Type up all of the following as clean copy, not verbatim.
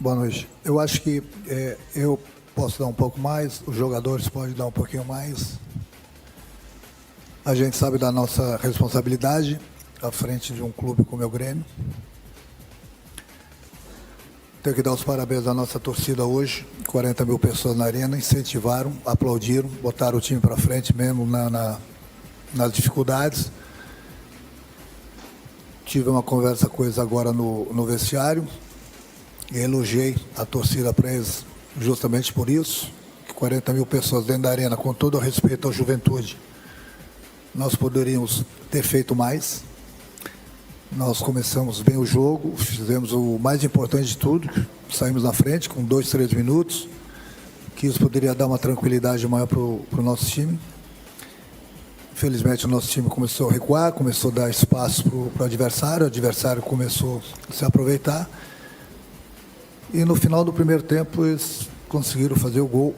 Boa noite. Eu acho que eu posso dar um pouco mais, os jogadores podem dar um pouquinho mais. A gente sabe da nossa responsabilidade à frente de um clube como é o Grêmio. Tenho que dar os parabéns à nossa torcida hoje. 40 mil pessoas na arena, incentivaram, aplaudiram, botaram o time para frente mesmo nas dificuldades. Tive uma conversa com eles agora no vestiário e elogiei a torcida para eles justamente por isso. 40 mil pessoas dentro da arena, com todo o respeito à juventude. Nós poderíamos ter feito mais. Nós começamos bem o jogo, fizemos o mais importante de tudo, saímos na frente com 2, 3 minutos, que isso poderia dar uma tranquilidade maior para o nosso time. Infelizmente, o nosso time começou a recuar, começou a dar espaço para o adversário começou a se aproveitar. E no final do primeiro tempo, eles conseguiram fazer o gol,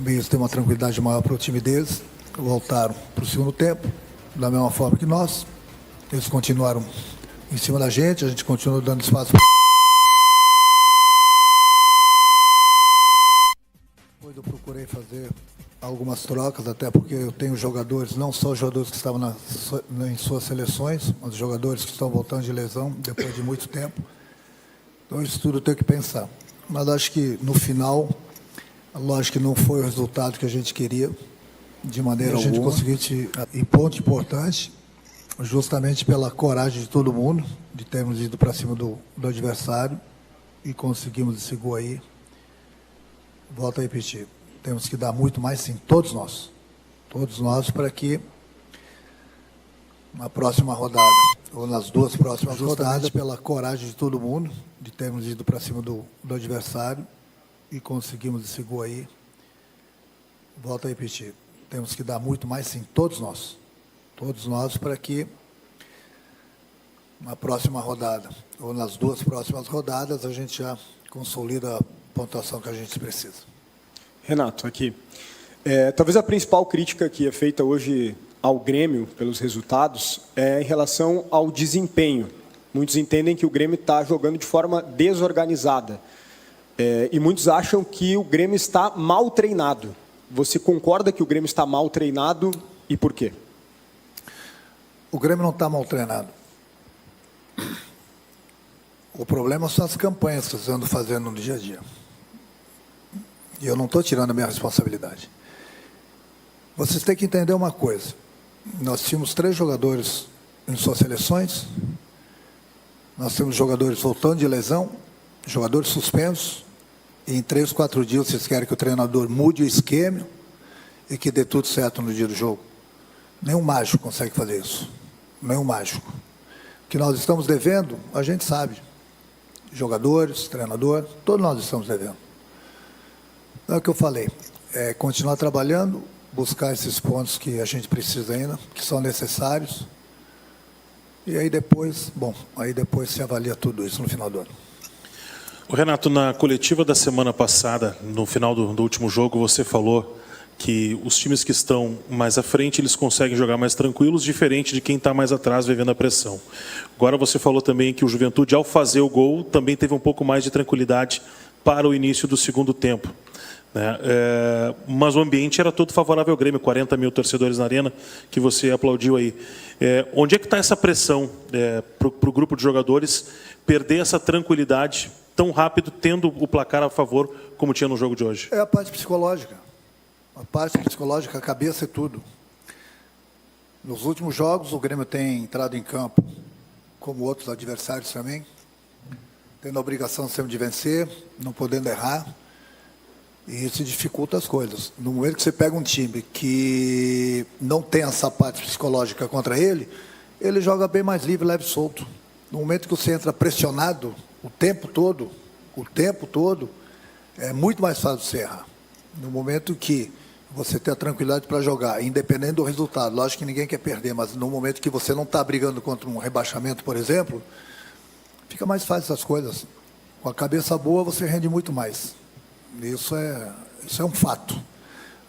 eles têm uma tranquilidade maior para o time deles, voltaram para o segundo tempo, da mesma forma que nós. Eles continuaram em cima da gente, a gente continuou dando espaço. Depois eu procurei fazer algumas trocas, até porque eu tenho jogadores, não só os jogadores que estavam em suas seleções, mas os jogadores que estão voltando de lesão depois de muito tempo. Então isso tudo eu tenho que pensar. Mas acho que no final, lógico que não foi o resultado que a gente queria, de maneira alguma. A gente conseguiu, em ponto importante, justamente pela coragem de todo mundo, de termos ido para cima do adversário e conseguimos esse gol aí. Volto a repetir, temos que dar muito mais, sim, todos nós, para que na próxima rodada, ou nas duas próximas rodadas, pela coragem de todo mundo, de termos ido para cima do adversário e conseguimos esse gol aí. Volto a repetir, temos que dar muito mais, sim, todos nós, para que na próxima rodada, ou nas duas próximas rodadas, a gente já consolida a pontuação que a gente precisa. Renato, aqui. Talvez a principal crítica que é feita hoje ao Grêmio pelos resultados é em relação ao desempenho. Muitos entendem que o Grêmio está jogando de forma desorganizada. E muitos acham que o Grêmio está mal treinado. Você concorda que o Grêmio está mal treinado e por quê? O Grêmio não está mal treinado. O problema são as campanhas que vocês andam fazendo no dia a dia. E eu não estou tirando a minha responsabilidade. Vocês têm que entender uma coisa. Nós tínhamos 3 jogadores em suas seleções. Nós temos jogadores voltando de lesão, jogadores suspensos. E em 3, 4 dias vocês querem que o treinador mude o esquema e que dê tudo certo no dia do jogo. Nenhum mágico consegue fazer isso. Nenhum mágico. O que nós estamos devendo, a gente sabe. Jogadores, treinador, todos nós estamos devendo. É o que eu falei. Continuar trabalhando, buscar esses pontos que a gente precisa ainda, que são necessários. E aí depois, se avalia tudo isso no final do ano. Renato, na coletiva da semana passada, no final do último jogo, você falou que os times que estão mais à frente, eles conseguem jogar mais tranquilos, diferente de quem está mais atrás, vivendo a pressão. Agora você falou também que o Juventude, ao fazer o gol, também teve um pouco mais de tranquilidade para o início do segundo tempo. Mas o ambiente era todo favorável ao Grêmio, 40 mil torcedores na arena, que você aplaudiu aí. Onde é que está essa pressão para o grupo de jogadores perder essa tranquilidade tão rápido, tendo o placar a favor, como tinha no jogo de hoje? É a parte psicológica. A parte psicológica, a cabeça é tudo. Nos últimos jogos, o Grêmio tem entrado em campo, como outros adversários também, tendo a obrigação sempre de vencer, não podendo errar, e isso dificulta as coisas. No momento que você pega um time que não tem essa parte psicológica contra ele, ele joga bem mais livre, leve e solto. No momento que você entra pressionado o tempo todo, é muito mais fácil você errar. No momento que você tem a tranquilidade para jogar, independente do resultado, lógico que ninguém quer perder, mas no momento que você não está brigando contra um rebaixamento, por exemplo, fica mais fácil essas coisas. Com a cabeça boa, você rende muito mais. Isso é um fato.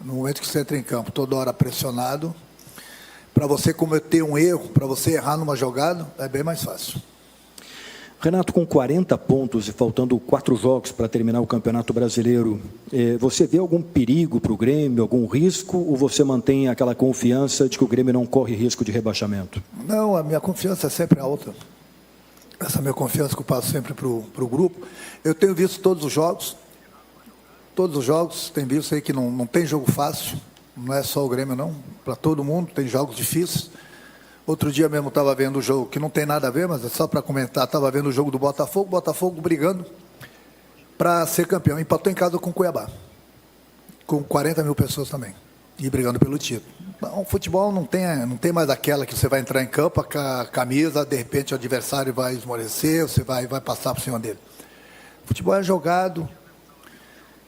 No momento que você entra em campo, toda hora pressionado, para você cometer um erro, para você errar numa jogada, é bem mais fácil. Renato, com 40 pontos e faltando 4 jogos para terminar o Campeonato Brasileiro, você vê algum perigo para o Grêmio, algum risco, ou você mantém aquela confiança de que o Grêmio não corre risco de rebaixamento? Não, a minha confiança é sempre alta. Essa minha confiança que eu passo sempre para o grupo. Eu tenho visto todos os jogos, tem visto aí que não tem jogo fácil, não é só o Grêmio não, para todo mundo, tem jogos difíceis. Outro dia mesmo estava vendo o jogo, que não tem nada a ver, mas é só para comentar, estava vendo o jogo do Botafogo brigando para ser campeão. Empatou em casa com o Cuiabá, com 40 mil pessoas também, e brigando pelo título. Então, o futebol não tem mais aquela que você vai entrar em campo com a camisa, de repente o adversário vai esmorecer, você vai passar por cima dele. O futebol é jogado.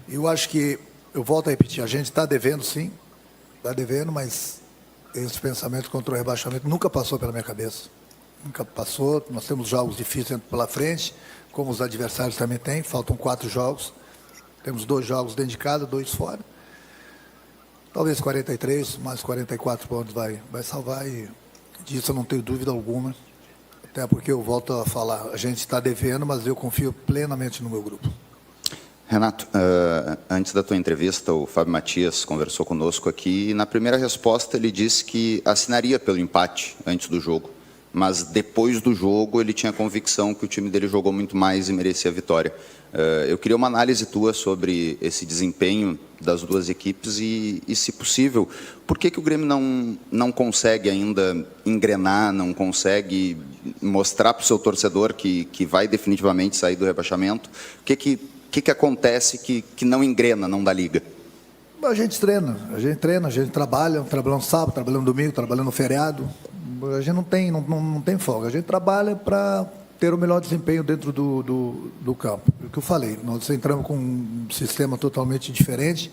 Eu acho que, eu volto a repetir, a gente está devendo sim, está devendo, mas esse pensamento contra o rebaixamento nunca passou pela minha cabeça. Nunca passou. Nós temos jogos difíceis pela frente, como os adversários também têm. Faltam 4 jogos. Temos 2 jogos dentro de casa, 2 fora. Talvez 43, mais 44 pontos vai salvar. E disso eu não tenho dúvida alguma. Até porque eu volto a falar, a gente está devendo, mas eu confio plenamente no meu grupo. Renato, antes da tua entrevista, o Fábio Matias conversou conosco aqui e na primeira resposta ele disse que assinaria pelo empate antes do jogo, mas depois do jogo ele tinha convicção que o time dele jogou muito mais e merecia a vitória. Eu queria uma análise tua sobre esse desempenho das duas equipes e se possível, por que o Grêmio não consegue ainda engrenar, não consegue mostrar para o seu torcedor que vai definitivamente sair do rebaixamento? O que acontece que não engrena, não dá liga? A gente treina, a gente trabalha no sábado, trabalha no domingo, trabalha no feriado. A gente não tem folga, a gente trabalha para ter o melhor desempenho dentro do campo. O que eu falei, nós entramos com um sistema totalmente diferente,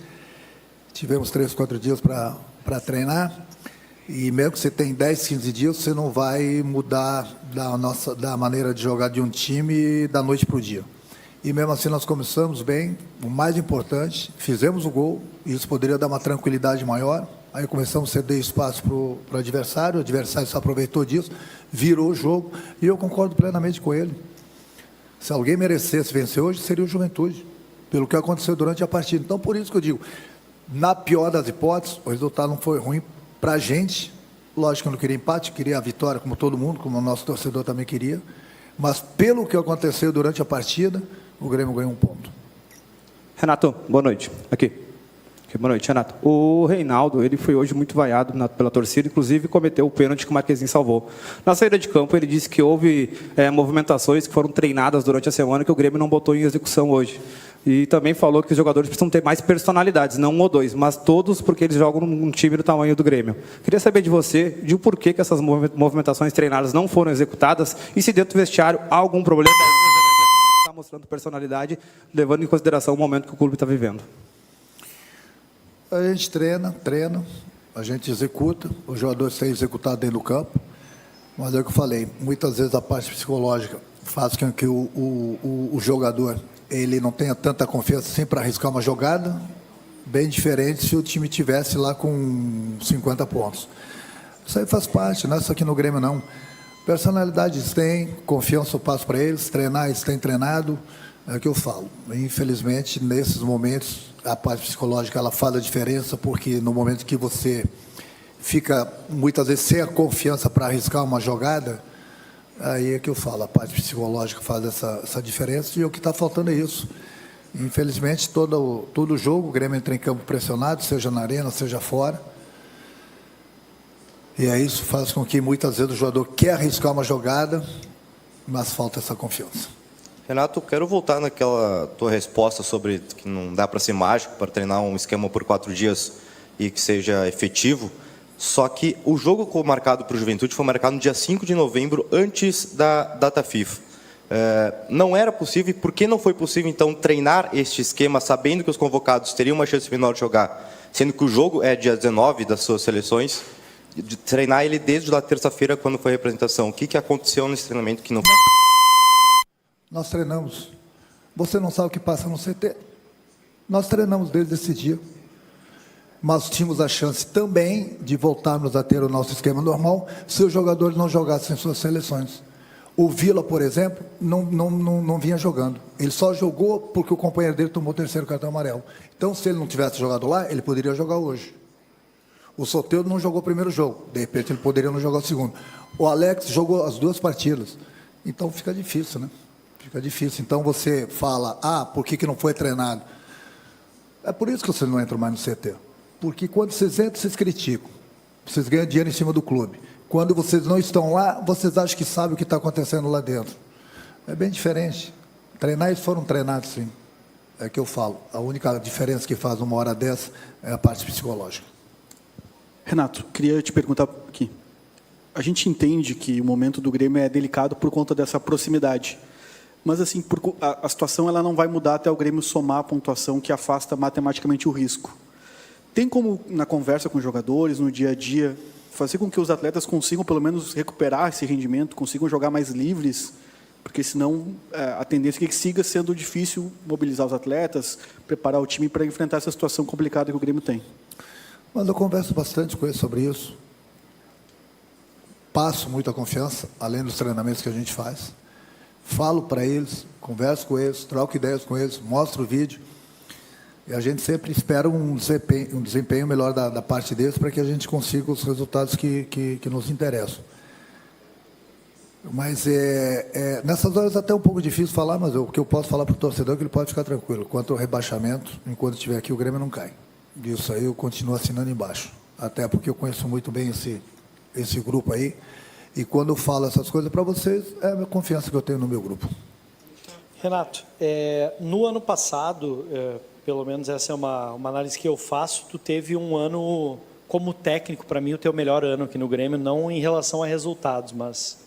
tivemos 3, 4 dias para treinar, e mesmo que você tenha 10, 15 dias, você não vai mudar da maneira de jogar de um time da noite para o dia. E mesmo assim nós começamos bem, o mais importante, fizemos o gol, e isso poderia dar uma tranquilidade maior. Aí começamos a ceder espaço para o adversário se aproveitou disso, virou o jogo, e eu concordo plenamente com ele. Se alguém merecesse vencer hoje, seria o Juventude, pelo que aconteceu durante a partida. Então, por isso que eu digo, na pior das hipóteses, o resultado não foi ruim para a gente. Lógico que eu não queria empate, queria a vitória, como todo mundo, como o nosso torcedor também queria. Mas pelo que aconteceu durante a partida, o Grêmio ganhou 1 ponto. Renato, boa noite. Aqui. Boa noite, Renato. O Reinaldo, ele foi hoje muito vaiado pela torcida, inclusive cometeu o pênalti que o Marquezinho salvou. Na saída de campo, ele disse que houve movimentações que foram treinadas durante a semana que o Grêmio não botou em execução hoje. E também falou que os jogadores precisam ter mais personalidades, não 1 ou 2, mas todos, porque eles jogam num time do tamanho do Grêmio. Queria saber de você, de o porquê que essas movimentações treinadas não foram executadas e se dentro do vestiário há algum problema está mostrando personalidade, levando em consideração o momento que o clube está vivendo. A gente treina, a gente executa, os jogadores têm executado dentro do campo, mas é o que eu falei, muitas vezes a parte psicológica faz com que o jogador ele não tenha tanta confiança assim para arriscar uma jogada, bem diferente se o time tivesse lá com 50 pontos. Isso aí faz parte, não é só aqui no Grêmio não. Personalidade eles têm, confiança eu passo para eles, treinar eles têm treinado, é o que eu falo. Infelizmente, nesses momentos, a parte psicológica ela faz a diferença, porque no momento que você fica, muitas vezes, sem a confiança para arriscar uma jogada, aí é que eu falo, a parte psicológica faz essa diferença, e o que está faltando é isso. Infelizmente, todo jogo, o Grêmio entra em campo pressionado, seja na arena, seja fora, e aí isso faz com que, muitas vezes, o jogador quer arriscar uma jogada, mas falta essa confiança. Renato, quero voltar naquela tua resposta sobre que não dá para ser mágico, para treinar um esquema por 4 dias e que seja efetivo. Só que o jogo marcado para o Juventude foi marcado no dia 5 de novembro, antes da data FIFA. Não era possível, e por que não foi possível, então, treinar este esquema, sabendo que os convocados teriam uma chance menor de jogar, sendo que o jogo é dia 19 das suas seleções, de treinar ele desde a terça-feira, quando foi a representação? O que aconteceu nesse treinamento que não foi? Nós treinamos. Você não sabe o que passa no CT. Nós treinamos desde esse dia. Mas tínhamos a chance também de voltarmos a ter o nosso esquema normal se os jogadores não jogassem suas seleções. O Vila, por exemplo, não vinha jogando. Ele só jogou porque o companheiro dele tomou o terceiro cartão amarelo. Então, se ele não tivesse jogado lá, ele poderia jogar hoje. O Soteldo não jogou o primeiro jogo. De repente, ele poderia não jogar o segundo. O Alex jogou as 2 partidas. Então, fica difícil, né? Fica difícil. Então, você fala, por que não foi treinado? É por isso que vocês não entram mais no CT. Porque quando vocês entram, vocês criticam. Vocês ganham dinheiro em cima do clube. Quando vocês não estão lá, vocês acham que sabem o que está acontecendo lá dentro. É bem diferente. Treinar, eles foram treinados, sim. É que eu falo. A única diferença que faz uma hora dessa é a parte psicológica. Renato, queria te perguntar aqui. A gente entende que o momento do Grêmio é delicado por conta dessa proximidade. Mas, assim, a situação ela não vai mudar até o Grêmio somar a pontuação que afasta matematicamente o risco. Tem como, na conversa com os jogadores, no dia a dia, fazer com que os atletas consigam, pelo menos, recuperar esse rendimento, consigam jogar mais livres? Porque, senão, a tendência é que siga sendo difícil mobilizar os atletas, preparar o time para enfrentar essa situação complicada que o Grêmio tem. Mas eu converso bastante com eles sobre isso. Passo muita confiança, além dos treinamentos que a gente faz. Falo para eles, converso com eles, troco ideias com eles, mostro o vídeo. E a gente sempre espera um desempenho melhor da parte deles para que a gente consiga os resultados que nos interessam. Mas nessas horas é até um pouco difícil falar, mas o que eu posso falar para o torcedor é que ele pode ficar tranquilo. Quanto ao rebaixamento, enquanto estiver aqui, o Grêmio não cai. Isso aí eu continuo assinando embaixo. Até porque eu conheço muito bem esse grupo aí. E quando eu falo essas coisas para vocês, é a minha confiança que eu tenho no meu grupo. Renato, no ano passado, pelo menos essa é uma análise que eu faço, tu teve um ano como técnico, para mim, o teu melhor ano aqui no Grêmio, não em relação a resultados, mas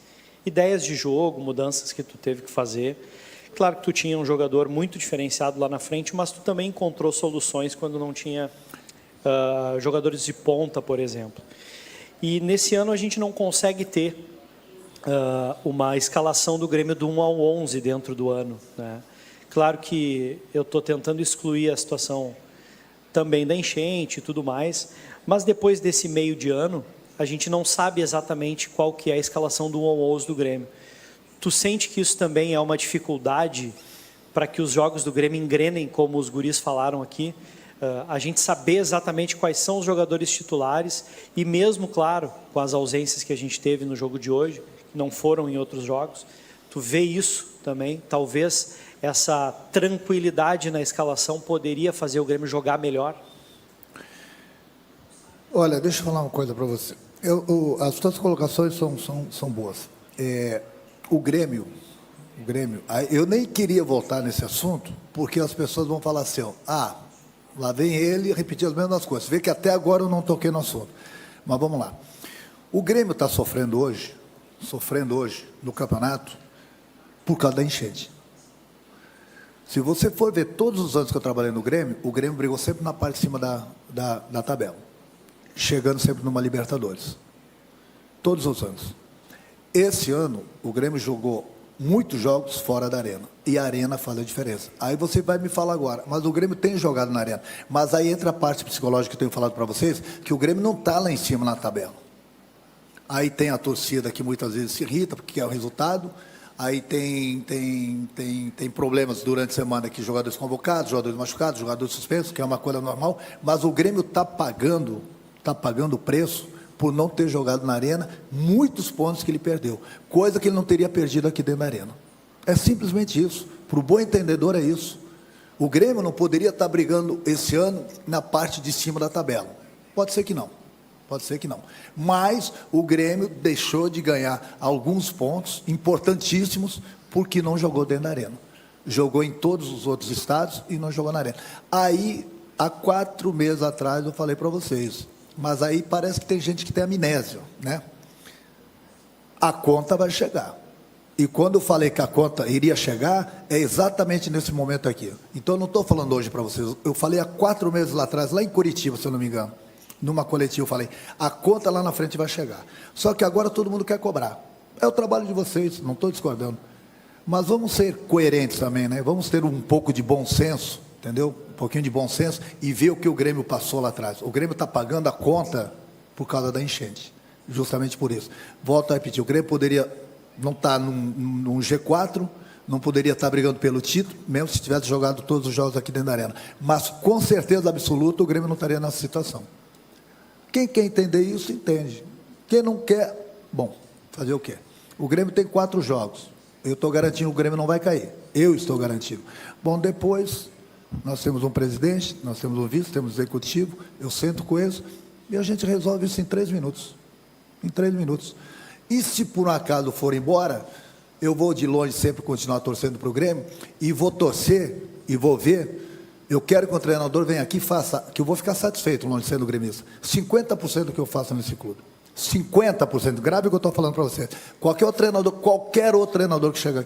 ideias de jogo, mudanças que tu teve que fazer. Claro que tu tinha um jogador muito diferenciado lá na frente, mas tu também encontrou soluções quando não tinha jogadores de ponta, por exemplo. E nesse ano a gente não consegue ter uma escalação do Grêmio do 1 ao 11 dentro do ano, né? Claro que eu estou tentando excluir a situação também da enchente e tudo mais, mas depois desse meio de ano, a gente não sabe exatamente qual que é a escalação do 1 ao 11 do Grêmio. Tu sente que isso também é uma dificuldade para que os jogos do Grêmio engrenem, como os guris falaram aqui? A gente saber exatamente quais são os jogadores titulares e mesmo, claro, com as ausências que a gente teve no jogo de hoje, que não foram em outros jogos, tu vê isso também? Talvez essa tranquilidade na escalação poderia fazer o Grêmio jogar melhor? Olha, deixa eu falar uma coisa para você. As suas colocações são boas. O Grêmio, eu nem queria voltar nesse assunto, porque as pessoas vão falar assim, lá vem ele repetir as mesmas coisas. Vê que até agora eu não toquei no assunto. Mas vamos lá. O Grêmio está sofrendo hoje no campeonato por causa da enchente. Se você for ver todos os anos que eu trabalhei no Grêmio, o Grêmio brigou sempre na parte de cima da tabela, chegando sempre numa Libertadores. Todos os anos. Esse ano, o Grêmio jogou muitos jogos fora da Arena. E a Arena faz a diferença. Aí você vai me falar agora, mas o Grêmio tem jogado na Arena. Mas aí entra a parte psicológica que eu tenho falado para vocês, que o Grêmio não está lá em cima na tabela. Aí tem a torcida que muitas vezes se irrita, porque é o resultado. Aí tem problemas durante a semana aqui, jogadores convocados, jogadores machucados, jogadores suspensos, que é uma coisa normal. Mas o Grêmio está pagando o preço por não ter jogado na Arena muitos pontos que ele perdeu. Coisa que ele não teria perdido aqui dentro da Arena. É simplesmente isso. Para o bom entendedor é isso. O Grêmio não poderia estar brigando esse ano na parte de cima da tabela. Pode ser que não. Pode ser que não. Mas o Grêmio deixou de ganhar alguns pontos importantíssimos porque não jogou dentro da Arena. Jogou em todos os outros estados e não jogou na Arena. Aí, há 4 meses atrás, eu falei para vocês, mas aí parece que tem gente que tem amnésia, né? A conta vai chegar. E quando eu falei que a conta iria chegar, é exatamente nesse momento aqui. Então, eu não estou falando hoje para vocês. Eu falei há 4 meses lá atrás, lá em Curitiba, se eu não me engano. Numa coletiva, eu falei, a conta lá na frente vai chegar. Só que agora todo mundo quer cobrar. É o trabalho de vocês, não estou discordando. Mas vamos ser coerentes também, né? Vamos ter um pouco de bom senso, entendeu? Um pouquinho de bom senso e ver o que o Grêmio passou lá atrás. O Grêmio está pagando a conta por causa da enchente. Justamente por isso. Volto a repetir, o Grêmio poderia não está num G4, não poderia estar brigando pelo título, mesmo se tivesse jogado todos os jogos aqui dentro da Arena. Mas, com certeza absoluta, o Grêmio não estaria nessa situação. Quem quer entender isso, entende. Quem não quer, bom, fazer o quê? O Grêmio tem 4 jogos. Eu estou garantindo que o Grêmio não vai cair. Eu estou garantindo. Bom, depois, nós temos um presidente, nós temos um vice, temos um executivo, eu sento com eles e a gente resolve isso em 3 minutos. Em 3 minutos. E se por um acaso for embora, eu vou de longe sempre continuar torcendo para o Grêmio e vou torcer e vou ver. Eu quero que o treinador venha aqui e faça, que eu vou ficar satisfeito longe sendo gremista. 50% do que eu faço nesse clube. 50%. Grave o que eu estou falando para você. Qualquer outro treinador que chega aqui